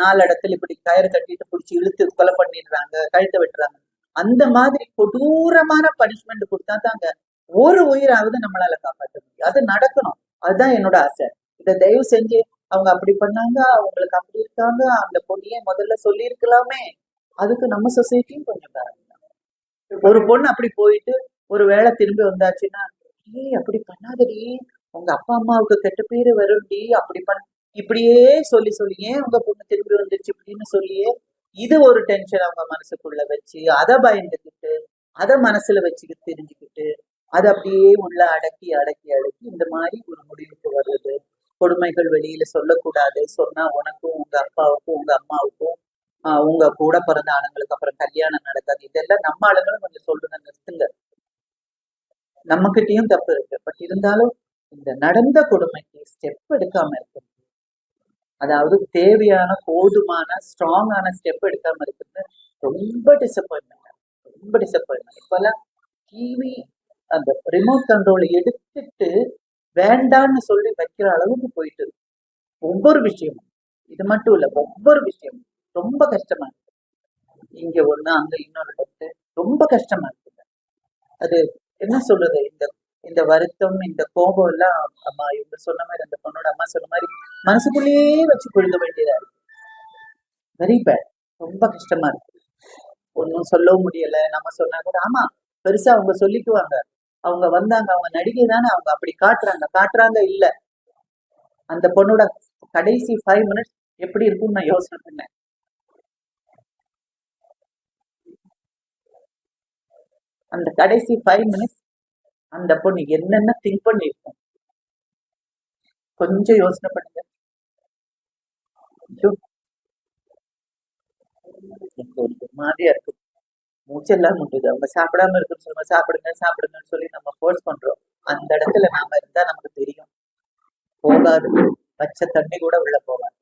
4 இடத்துல இப்படி கயிறு கட்டிட்டு பிடிச்சி இழுத்து கொலை பண்ணிடுறாங்க, கழுத்தை வெட்டுறாங்க. அந்த மாதிரி கொடூரமான பனிஷ்மெண்ட் கொடுத்தா தாங்க ஒரு உயிராவது நம்மளால காப்பாற்ற முடியும். அது நடக்கணும். அதுதான் என்னோட ஆசை. இதை தயவு செஞ்சு அவங்க அப்படி பண்ணாங்க, அவங்களுக்கு அப்படி இருக்காங்க, அந்த பொண்ணையே முதல்ல சொல்லி இருக்கலாமே. அதுக்கு நம்ம சொசைட்டியும் கொஞ்சம் பாருங்க. ஒரு பொண்ணு அப்படி போயிட்டு ஒரு வேளை திரும்பி வந்தாச்சுன்னா, அப்படி பண்ணாதடி, உங்க அப்பா அம்மாவுக்கு கெட்ட பேரு வரும்டி, அப்படி பண்ண இப்படியே சொல்லி சொல்லியே உங்க பொண்ணு திரும்பி வந்துருச்சு இப்படின்னு சொல்லியே இது ஒரு டென்ஷன் அவங்க மனசுக்குள்ள வச்சு அதை பயந்துக்கிட்டு அதை மனசுல வச்சுக்கிட்டு தெரிஞ்சுக்கிட்டு அதை அப்படியே உள்ள அடக்கி அடக்கி அடக்கி இந்த மாதிரி ஒரு முடிவுக்கு வருது. கொடுமைகள் வெளியில சொல்லக்கூடாது, சொன்னா உனக்கும் உங்க அப்பாவுக்கும் உங்க அம்மாவுக்கும் உங்க கூட பிறந்த ஆளுங்களுக்கு அப்புறம் கல்யாணம் நடக்காது. இதெல்லாம் நம்ம ஆளுங்களும் கொஞ்சம் சொல்லுங்க, நிறுத்துங்க. நம்மகிட்டயும் தப்பு இருக்கு. பட் இருந்தாலும் இந்த நடந்த கொடுமைக்கு ஸ்டெப் எடுக்காம இருக்கு, அதாவது தேவையான போதுமான ஸ்ட்ராங்கான ஸ்டெப் எடுக்காம இருக்குது ரொம்ப டிசப்பாயின்மெண்ட், ரொம்ப டிசப்பாயின்மெண்ட். இப்பெல்லாம் டிவி அந்த ரிமோட் கண்ட்ரோலை எடுத்துட்டு வேண்டான்னு சொல்லி வைக்கிற அளவுக்கு போயிட்டு இருக்கு ஒவ்வொரு விஷயமும். இது மட்டும் இல்ல, ஒவ்வொரு விஷயமும் ரொம்ப கஷ்டமா இருக்கு. இங்க ஒண்ணு அங்க இன்னொரு இடத்து ரொம்ப கஷ்டமா இருக்குது. அது என்ன சொல்றது, இந்த வருத்தம் இந்த கோபம் எல்லாம் அம்மா இவங்க சொன்ன மாதிரி, அந்த பொண்ணோட அம்மா சொன்ன மாதிரி மனசுக்குள்ளேயே வச்சு கொழுக வேண்டியதா இருக்கு. வெரி பேட், ரொம்ப கஷ்டமா இருக்கு. ஒன்னும் சொல்லவும் முடியல. நம்ம சொன்னா கூட ஆமா பெருசா அவங்க சொல்லிக்குவாங்க, அவங்க வந்தாங்க, அவங்க நடிகை தானே, அவங்க அப்படி காட்டுறாங்க இல்ல. அந்த பொண்ணோட கடைசி 5 மினிட்ஸ் எப்படி இருக்கும்னு நான் யோசனை பண்ணேன். அந்த கடைசி 5 மினிட்ஸ் அந்த பொண்ணு என்னென்ன திங்க் பண்ணிருக்கும் கொஞ்சம் யோசனை பண்ணுங்க. ஒரு மாதிரியா இருக்கும், மூச்செல்லாம் முட்டுது. அவங்க சாப்பிடாம இருக்குன்னு சொல்லுங்க, சாப்பிடுங்கன்னு சொல்லி நம்ம ஃபோர்ஸ் பண்றோம். அந்த இடத்துல நாம இருந்தா நமக்கு தெரியும், போகாது, பச்சை தண்ணி கூட உள்ள போகாது.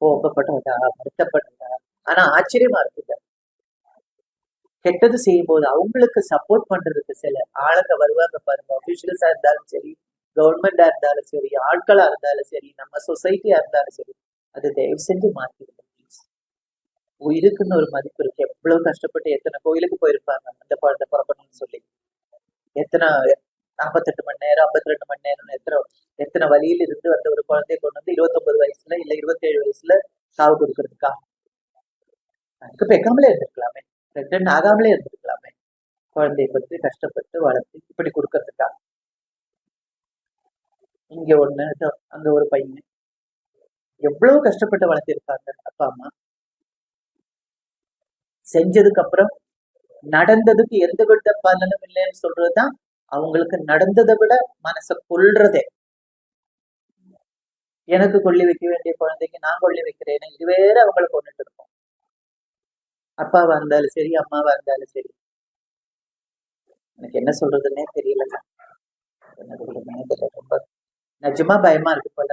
கோபப்படுறதா, வருத்தப்படுறதா. ஆனா ஆச்சரியமா இருக்குங்க, கெட்டது செய்யும் போது அவங்களுக்கு சப்போர்ட் பண்றதுக்கு சில ஆளுங்க வருவாங்க பாருங்க. அபிஷியல்ஸா இருந்தாலும் சரி, கவர்மெண்டா இருந்தாலும் சரி, ஆட்களா இருந்தாலும் சரி, நம்ம சொசைட்டியா இருந்தாலும் சரி, அதை தயவு செஞ்சு மாத்திடுங்க. உயிருக்குன்னு ஒரு மதிப்பு இருக்கு. எவ்வளவு கஷ்டப்பட்டு எத்தனை கோயிலுக்கு போயிருப்பாங்க அந்த குழந்தை பிறக்கணும்னு சொல்லி, எத்தனை 48 மணி நேரம் 52 மணி நேரம் எத்தனை வழியில இருந்து அந்த ஒரு குழந்தைய கொண்டு வந்து 29 வயசுல இல்ல 27 வயசுல சாவு கொடுக்கறதுக்கா? அதுக்கு பெக்காமலே இருந்திருக்கலாமே, பிரெக்னன்ட் ஆகாமலே இருந்திருக்கலாமே. குழந்தைய பற்றி கஷ்டப்பட்டு வளர்த்து இப்படி கொடுக்கறதுக்கா? இங்க ஒண்ணு அங்க ஒரு பையன் எவ்வளவு கஷ்டப்பட்டு வளர்த்திருப்பாங்க அப்பா அம்மா. செஞ்சதுக்கு அப்புறம் நடந்ததுக்கு எந்த விட பலனும் இல்லைன்னு சொல்றதுதான் அவங்களுக்கு நடந்ததை விட மனசை கொள்றதே. எனக்கு கொல்லி வைக்க வேண்டிய குழந்தைக்கு நான் கொல்லி வைக்கிறேன், இது வேற அவங்களை கொண்டுட்டு இருக்கோம். அப்பாவா இருந்தாலும் சரி, அம்மாவா இருந்தாலும் சரி. எனக்கு என்ன சொல்றதுன்னே தெரியல, ரொம்ப நிஜமா பயமா இருக்கு போல.